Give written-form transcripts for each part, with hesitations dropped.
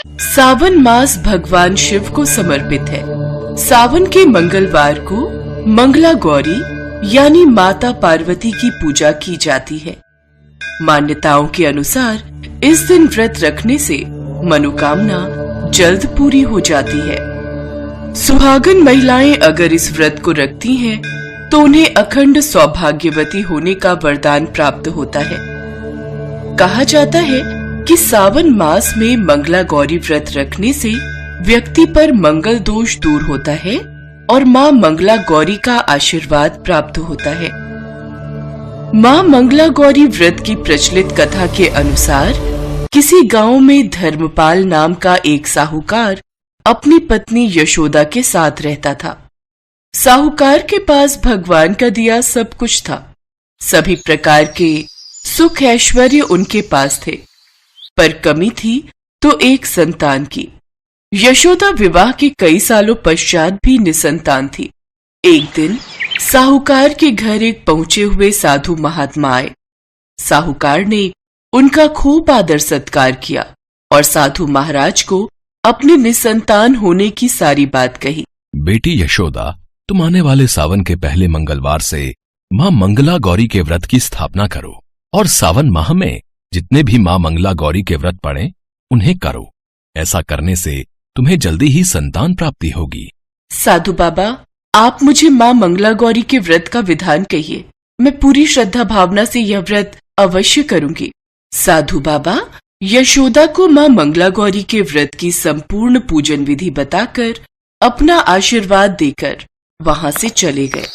सावन मास भगवान शिव को समर्पित है। सावन के मंगलवार को मंगला गौरी यानी माता पार्वती की पूजा की जाती है। मान्यताओं के अनुसार इस दिन व्रत रखने से मनोकामना जल्द पूरी हो जाती है। सुहागन महिलाएं अगर इस व्रत को रखती हैं, तो उन्हें अखंड सौभाग्यवती होने का वरदान प्राप्त होता है। कहा जाता है कि सावन मास में मंगला गौरी व्रत रखने से व्यक्ति पर मंगल दोष दूर होता है और मां मंगला गौरी का आशीर्वाद प्राप्त होता है। मां मंगला गौरी व्रत की प्रचलित कथा के अनुसार किसी गांव में धर्मपाल नाम का एक साहूकार अपनी पत्नी यशोदा के साथ रहता था। साहूकार के पास भगवान का दिया सब कुछ था। सभी प्रकार के सुख ऐश्वर्य उनके पास थे, पर कमी थी तो एक संतान की। यशोदा विवाह के कई सालों पश्चात भी निसंतान थी। एक दिन साहूकार के घर एक पहुंचे हुए साधु महात्मा आए। साहूकार ने उनका खूब आदर सत्कार किया और साधु महाराज को अपने निसंतान होने की सारी बात कही। बेटी यशोदा, तुम आने वाले सावन के पहले मंगलवार से मां मंगला गौरी के व्रत की स्थापना करो और सावन माह में जितने भी मां मंगला गौरी के व्रत पड़े उन्हें करो। ऐसा करने से तुम्हें जल्दी ही संतान प्राप्ति होगी। साधु बाबा, आप मुझे मां मंगला गौरी के व्रत का विधान कहिए। मैं पूरी श्रद्धा भावना से यह व्रत अवश्य करूंगी। साधु बाबा यशोदा को मां मंगला गौरी के व्रत की संपूर्ण पूजन विधि बताकर अपना आशीर्वाद देकर वहां से चले गए।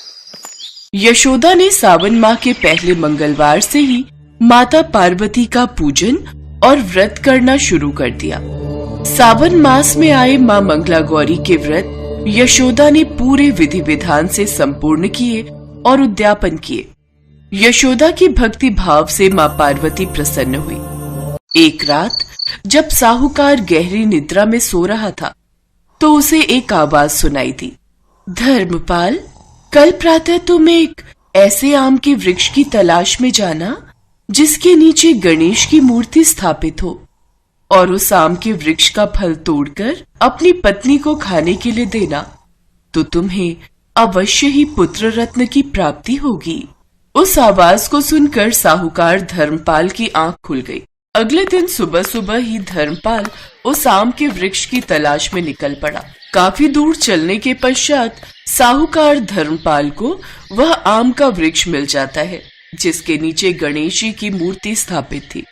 यशोदा ने सावन माह के पहले मंगलवार से ही माता पार्वती का पूजन और व्रत करना शुरू कर दिया। सावन मास में आए मां मंगला गौरी के व्रत यशोदा ने पूरे विधि विधान से संपूर्ण किए और उद्यापन किए। यशोदा की भक्ति भाव से मां पार्वती प्रसन्न हुई। एक रात जब साहूकार गहरी निद्रा में सो रहा था, तो उसे एक आवाज सुनाई दी। धर्मपाल, कल प्रातः तुम एक ऐसे आम के वृक्ष की तलाश में जाना जिसके नीचे गणेश की मूर्ति स्थापित हो, और उस आम के वृक्ष का फल तोड़कर अपनी पत्नी को खाने के लिए देना, तो तुम्हें अवश्य ही पुत्र रत्न की प्राप्ति होगी। उस आवाज को सुनकर साहूकार धर्मपाल की आंख खुल गई। अगले दिन सुबह सुबह ही धर्मपाल उस आम के वृक्ष की तलाश में निकल पड़ा। काफी दूर चलने के पश्चात साहूकार धर्मपाल को वह आम का वृक्ष मिल जाता है जिसके नीचे गणेश जी की मूर्ति स्थापित थी।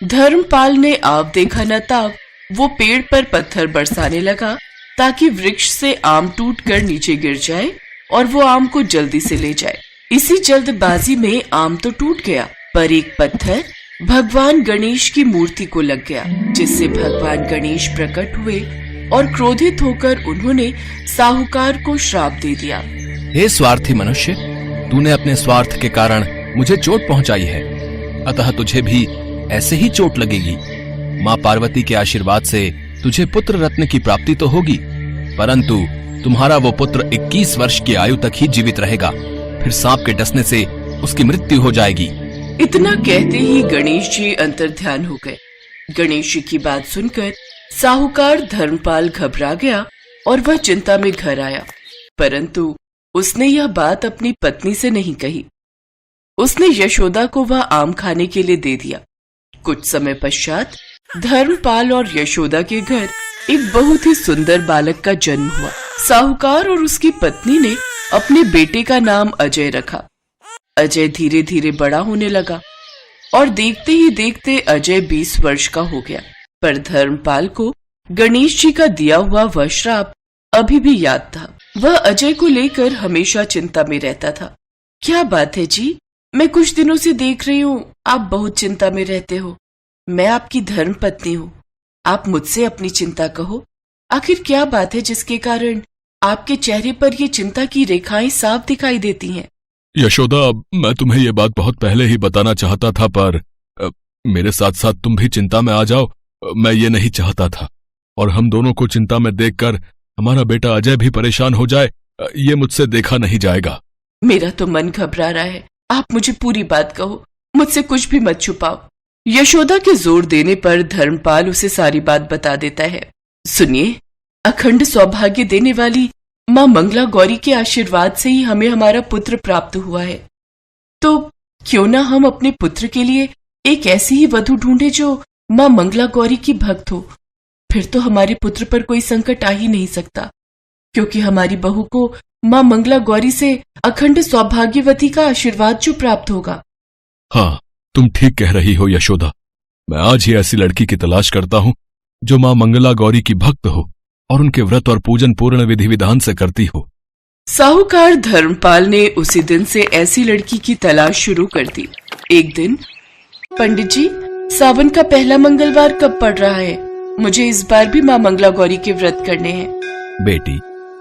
धर्मपाल ने आव देखा न ताव वो पेड़ पर पत्थर बरसाने लगा ताकि वृक्ष से आम टूटकर नीचे गिर जाए और वो आम को जल्दी से ले जाए। इसी जल्दबाजी में आम तो टूट गया, पर एक पत्थर भगवान गणेश की मूर्ति को लग गया, जिससे भगवान गणेश प्रकट हुए और क्रोधित होकर उन्होंने साहूकार को श्राप दे दिया। हे स्वार्थी मनुष्य, तूने अपने स्वार्थ के कारण मुझे चोट पहुंचाई है, अतः तुझे भी ऐसे ही चोट लगेगी। मां पार्वती के आशीर्वाद से तुझे पुत्र रत्न की प्राप्ति तो होगी, परंतु तुम्हारा वो पुत्र 21 वर्ष की आयु तक ही जीवित रहेगा, फिर सांप के डसने से उसकी मृत्यु हो जाएगी। इतना कहते ही गणेश जी अंतर्ध्यान हो गए। गणेश जी की बात सुनकर साहूकार धर्मपाल घबरा गया और वह चिंता में घर आया, परंतु उसने यह बात अपनी पत्नी से नहीं कही। उसने यशोदा को वह आम खाने के लिए दे दिया। कुछ समय पश्चात धर्मपाल और यशोदा के घर एक बहुत ही सुंदर बालक का जन्म हुआ। साहूकार और उसकी पत्नी ने अपने बेटे का नाम अजय रखा। अजय धीरे धीरे बड़ा होने लगा और देखते ही देखते अजय 20 वर्ष का हो गया। पर धर्मपाल को गणेश जी का दिया हुआ वह श्राप अभी भी याद था। वह अजय को लेकर हमेशा चिंता में रहता था। क्या बात है जी, मैं कुछ दिनों से देख रही हूँ आप बहुत चिंता में रहते हो। मैं आपकी धर्म पत्नी हूँ, आप मुझसे अपनी चिंता कहो। आखिर क्या बात है जिसके कारण आपके चेहरे पर ये चिंता की रेखाएं साफ दिखाई देती हैं? यशोदा, मैं तुम्हें ये बात बहुत पहले ही बताना चाहता था, पर मेरे साथ साथ तुम भी चिंता में आ जाओ, मैं ये नहीं चाहता था। और हम दोनों को चिंता में देखकर हमारा बेटा अजय भी परेशान हो जाए, ये मुझसे देखा नहीं जाएगा। मेरा तो मन घबरा रहा है, आप मुझे पूरी बात कहो, मुझसे कुछ भी मत छुपाओ। यशोदा के जोर देने पर धर्मपाल उसे सारी बात बता देता है। सुनिए, अखंड सौभाग्य देने वाली माँ मंगला गौरी के आशीर्वाद से ही हमें हमारा पुत्र प्राप्त हुआ है। तो क्यों ना हम अपने पुत्र के लिए एक ऐसी ही वधू ढूंढे जो माँ मंगला गौरी की भक्त हो। फिर तो हमारे पुत्र पर कोई संकट आ ही नहीं सकता, क्योंकि हमारी बहू को माँ मंगला गौरी से अखंड सौभाग्यवती का आशीर्वाद जो प्राप्त होगा। हाँ, तुम ठीक कह रही हो यशोदा। मैं आज ही ऐसी लड़की की तलाश करता हूँ जो माँ मंगला गौरी की भक्त हो और उनके व्रत और पूजन पूर्ण विधि विधान से करती हो। साहूकार धर्मपाल ने उसी दिन से ऐसी लड़की की तलाश शुरू कर दी। एक दिन, पंडित जी, सावन का पहला मंगलवार कब पड़ रहा है? मुझे इस बार भी माँ मंगला गौरी के व्रत करने हैं। बेटी,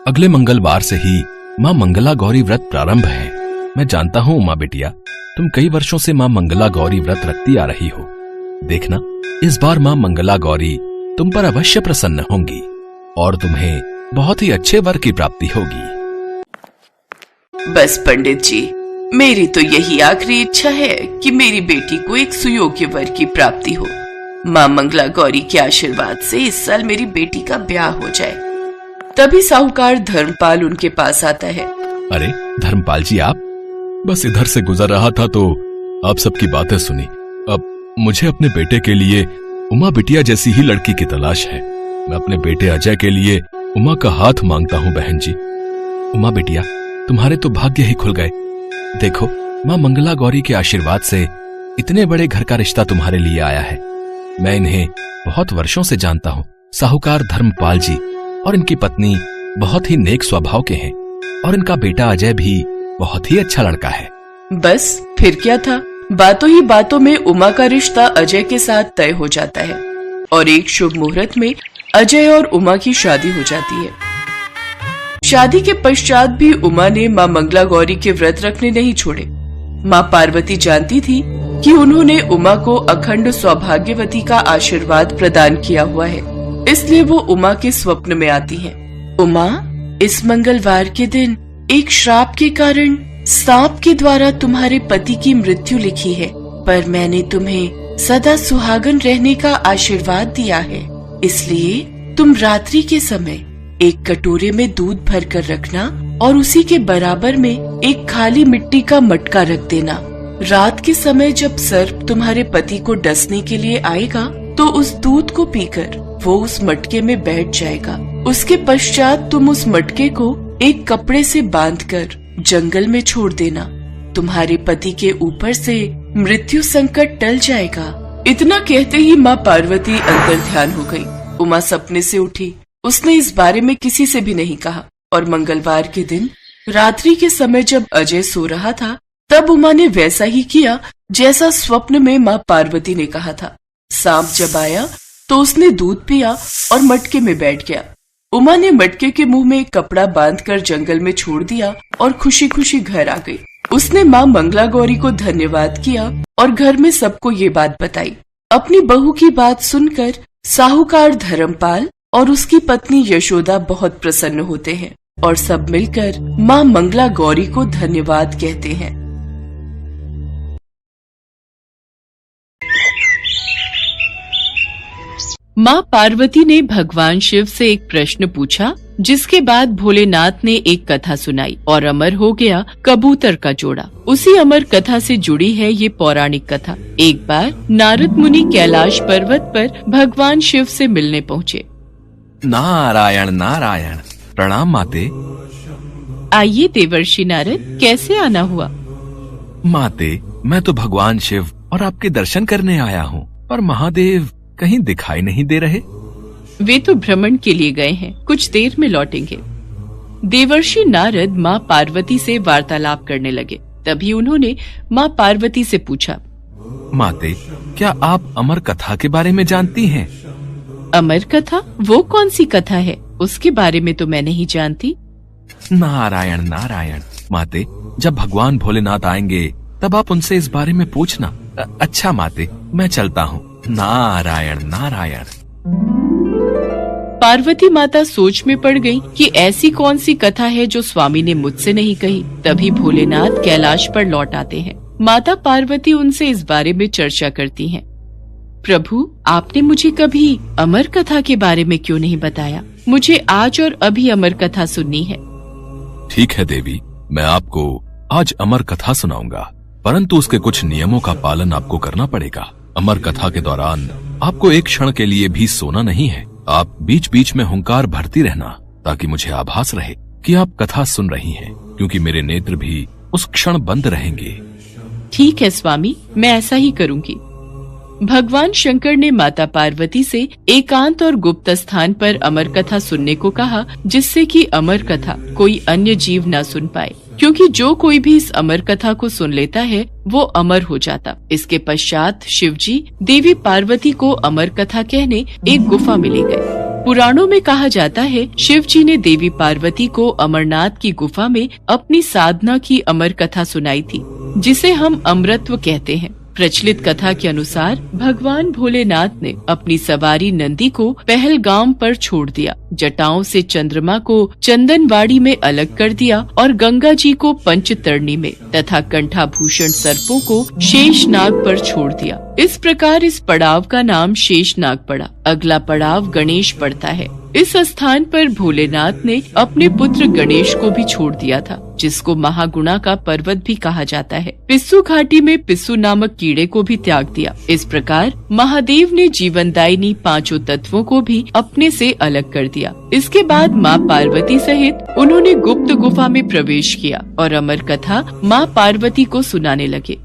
अगले मंगलवार से ही माँ मंगला गौरी व्रत प्रारंभ है। मैं जानता हूँ उमा बेटिया, तुम कई वर्षों से माँ मंगला गौरी व्रत रखती आ रही हो। देखना, इस बार माँ मंगला गौरी तुम पर अवश्य प्रसन्न होंगी और तुम्हें बहुत ही अच्छे वर की प्राप्ति होगी। बस पंडित जी, मेरी तो यही आखिरी इच्छा है कि मेरी बेटी को एक सुयोग्य वर की प्राप्ति हो। माँ मंगला गौरी के आशीर्वाद से इस साल मेरी बेटी का ब्याह हो जाए। तभी साहूकार धर्मपाल उनके पास आता है। अरे धर्मपाल जी, आप? बस इधर से गुजर रहा था तो आप सबकी बातें सुनी। अब मुझे अपने बेटे के लिए उमा बिटिया जैसी ही लड़की की तलाश है। मैं अपने बेटे अजय के लिए उमा का हाथ मांगता हूँ बहन जी। उमा बिटिया, तुम्हारे तो भाग्य ही खुल गए। देखो, माँ मंगला गौरी के आशीर्वाद से इतने बड़े घर का रिश्ता तुम्हारे लिए आया है। मैं इन्हें बहुत वर्षों से जानता हूँ। साहूकार धर्मपाल जी और इनकी पत्नी बहुत ही नेक स्वभाव के हैं और इनका बेटा अजय भी बहुत ही अच्छा लड़का है। बस फिर क्या था, बातों ही बातों में उमा का रिश्ता अजय के साथ तय हो जाता है और एक शुभ मुहूर्त में अजय और उमा की शादी हो जाती है। शादी के पश्चात भी उमा ने माँ मंगला गौरी के व्रत रखने नहीं छोड़े। माँ पार्वती जानती थी कि उन्होंने उमा को अखंड सौभाग्यवती का आशीर्वाद प्रदान किया हुआ है, इसलिए वो उमा के स्वप्न में आती हैं। उमा, इस मंगलवार के दिन एक श्राप के कारण सांप के द्वारा तुम्हारे पति की मृत्यु लिखी है, पर मैंने तुम्हें सदा सुहागन रहने का आशीर्वाद दिया है। इसलिए तुम रात्रि के समय एक कटोरे में दूध भर कर रखना और उसी के बराबर में एक खाली मिट्टी का मटका रख देना। रात के समय जब सर्प तुम्हारे पति को डसने के लिए आएगा तो उस दूध को पीकर वो उस मटके में बैठ जाएगा। उसके पश्चात तुम उस मटके को एक कपड़े से बांधकर जंगल में छोड़ देना। तुम्हारे पति के ऊपर से मृत्यु संकट टल जाएगा। इतना कहते ही माँ पार्वती अंतर्ध्यान हो गई। उमा सपने से उठी। उसने इस बारे में किसी से भी नहीं कहा और मंगलवार के दिन रात्रि के समय जब अजय सो रहा था तब उमा ने वैसा ही किया जैसा स्वप्न में माँ पार्वती ने कहा था। सांप जब आया तो उसने दूध पिया और मटके में बैठ गया। उमा ने मटके के मुंह में एक कपड़ा बांधकर जंगल में छोड़ दिया और खुशी खुशी घर आ गई। उसने माँ मंगला गौरी को धन्यवाद किया और घर में सबको ये बात बताई। अपनी बहू की बात सुनकर साहूकार धर्मपाल और उसकी पत्नी यशोदा बहुत प्रसन्न होते हैं और सब मिलकर माँ मंगला गौरी को धन्यवाद कहते हैं। माँ पार्वती ने भगवान शिव से एक प्रश्न पूछा, जिसके बाद भोलेनाथ ने एक कथा सुनाई और अमर हो गया कबूतर का जोड़ा। उसी अमर कथा से जुड़ी है ये पौराणिक कथा। एक बार नारद मुनि कैलाश पर्वत पर भगवान शिव से मिलने पहुँचे। नारायण नारायण, प्रणाम माते। आइए देवर्षि नारद, कैसे आना हुआ? माते, मैं तो भगवान शिव और आपके दर्शन करने आया हूँ, पर महादेव कहीं दिखाई नहीं दे रहे। वे तो भ्रमण के लिए गए हैं, कुछ देर में लौटेंगे। देवर्षि नारद माँ पार्वती से वार्तालाप करने लगे। तभी उन्होंने माँ पार्वती से पूछा, माते, क्या आप अमर कथा के बारे में जानती हैं? अमर कथा? वो कौन सी कथा है? उसके बारे में तो मैं नहीं जानती। नारायण नारायण, माते, जब भगवान भोलेनाथ आएंगे तब आप उनसे इस बारे में पूछना। अच्छा माते, मैं चलता हूँ। नारायण नारायण। पार्वती माता सोच में पड़ गई कि ऐसी कौन सी कथा है जो स्वामी ने मुझसे नहीं कही। तभी भोलेनाथ कैलाश पर लौट आते हैं। माता पार्वती उनसे इस बारे में चर्चा करती हैं। प्रभु, आपने मुझे कभी अमर कथा के बारे में क्यों नहीं बताया? मुझे आज और अभी अमर कथा सुननी है। ठीक है देवी, मैं आपको आज अमर कथा सुनाऊंगा, परंतु उसके कुछ नियमों का पालन आपको करना पड़ेगा। अमर कथा के दौरान आपको एक क्षण के लिए भी सोना नहीं है। आप बीच बीच में हुंकार भरती रहना, ताकि मुझे आभास रहे कि आप कथा सुन रही हैं, क्योंकि मेरे नेत्र भी उस क्षण बंद रहेंगे। ठीक है स्वामी, मैं ऐसा ही करूंगी। भगवान शंकर ने माता पार्वती से एकांत और गुप्त स्थान पर अमर कथा सुनने को कहा, जिससे कि अमर कथा कोई अन्य जीव न सुन पाए, क्योंकि जो कोई भी इस अमर कथा को सुन लेता है वो अमर हो जाता। इसके पश्चात शिवजी देवी पार्वती को अमर कथा कहने एक गुफा में ले गए। पुराणों में कहा जाता है, शिवजी ने देवी पार्वती को अमरनाथ की गुफा में अपनी साधना की अमर कथा सुनाई थी, जिसे हम अमृतत्व कहते हैं। प्रचलित कथा के अनुसार भगवान भोलेनाथ ने अपनी सवारी नंदी को पहलगाम पर छोड़ दिया, जटाओं से चंद्रमा को चंदनवाड़ी में अलग कर दिया और गंगा जी को पंचतरणी में तथा कंठाभूषण सर्पों को शेषनाग पर छोड़ दिया। इस प्रकार इस पड़ाव का नाम शेषनाग पड़ा। अगला पड़ाव गणेश पड़ता है। इस स्थान पर भोलेनाथ ने अपने पुत्र गणेश को भी छोड़ दिया था, जिसको महागुणा का पर्वत भी कहा जाता है। पिस्सू घाटी में पिस्सू नामक कीड़े को भी त्याग दिया। इस प्रकार महादेव ने जीवनदायिनी पांचों तत्वों को भी अपने से अलग कर दिया। इसके बाद माँ पार्वती सहित उन्होंने गुप्त गुफा में प्रवेश किया और अमर कथा माँ पार्वती को सुनाने लगे।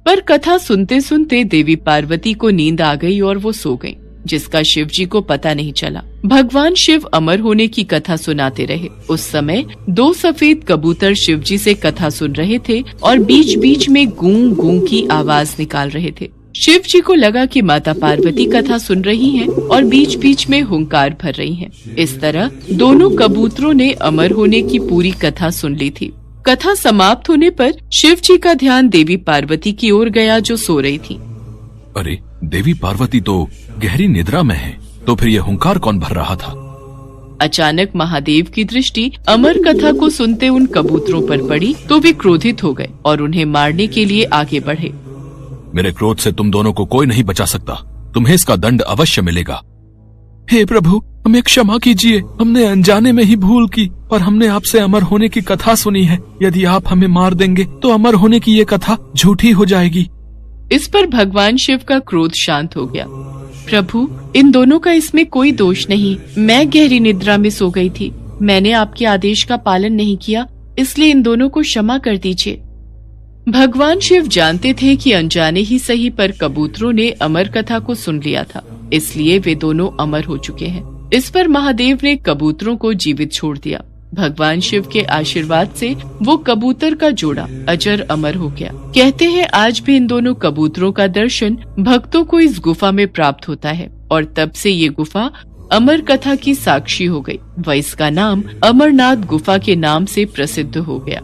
पर कथा सुनते सुनते देवी पार्वती को नींद आ गई और वो सो गईं, जिसका शिवजी को पता नहीं चला। भगवान शिव अमर होने की कथा सुनाते रहे। उस समय 2 सफेद कबूतर शिवजी से कथा सुन रहे थे और बीच बीच में गूं गूं की आवाज निकाल रहे थे। शिवजी को लगा कि माता पार्वती कथा सुन रही हैं और बीच बीच में हुंकार भर रही हैं। इस तरह दोनों कबूतरों ने अमर होने की पूरी कथा सुन ली थी। कथा समाप्त होने पर शिव जी का ध्यान देवी पार्वती की ओर गया, जो सो रही थी। अरे, देवी पार्वती तो गहरी निद्रा में है, तो फिर यह हुंकार कौन भर रहा था? अचानक महादेव की दृष्टि अमर कथा को सुनते उन कबूतरों पर पड़ी, तो वे क्रोधित हो गए और उन्हें मारने के लिए आगे बढ़े। मेरे क्रोध से तुम दोनों को कोई नहीं बचा सकता। तुम्हें इसका दंड अवश्य मिलेगा। हे प्रभु, हमें क्षमा कीजिए। हमने अनजाने में ही भूल की और हमने आपसे अमर होने की कथा सुनी है। यदि आप हमें मार देंगे तो अमर होने की ये कथा झूठी हो जाएगी। इस पर भगवान शिव का क्रोध शांत हो गया। प्रभु, इन दोनों का इसमें कोई दोष नहीं। मैं गहरी निद्रा में सो गई थी। मैंने आपके आदेश का पालन नहीं किया, इसलिए इन दोनों को क्षमा कर दीजिए। भगवान शिव जानते थे कि अनजाने ही सही पर कबूतरों ने अमर कथा को सुन लिया था, इसलिए वे दोनों अमर हो चुके हैं। इस पर महादेव ने कबूतरों को जीवित छोड़ दिया। भगवान शिव के आशीर्वाद से वो कबूतर का जोड़ा अजर अमर हो गया। कहते हैं आज भी इन दोनों कबूतरों का दर्शन भक्तों को इस गुफा में प्राप्त होता है और तब से ये गुफा अमर कथा की साक्षी हो गई व इसका नाम अमरनाथ गुफा के नाम से प्रसिद्ध हो गया।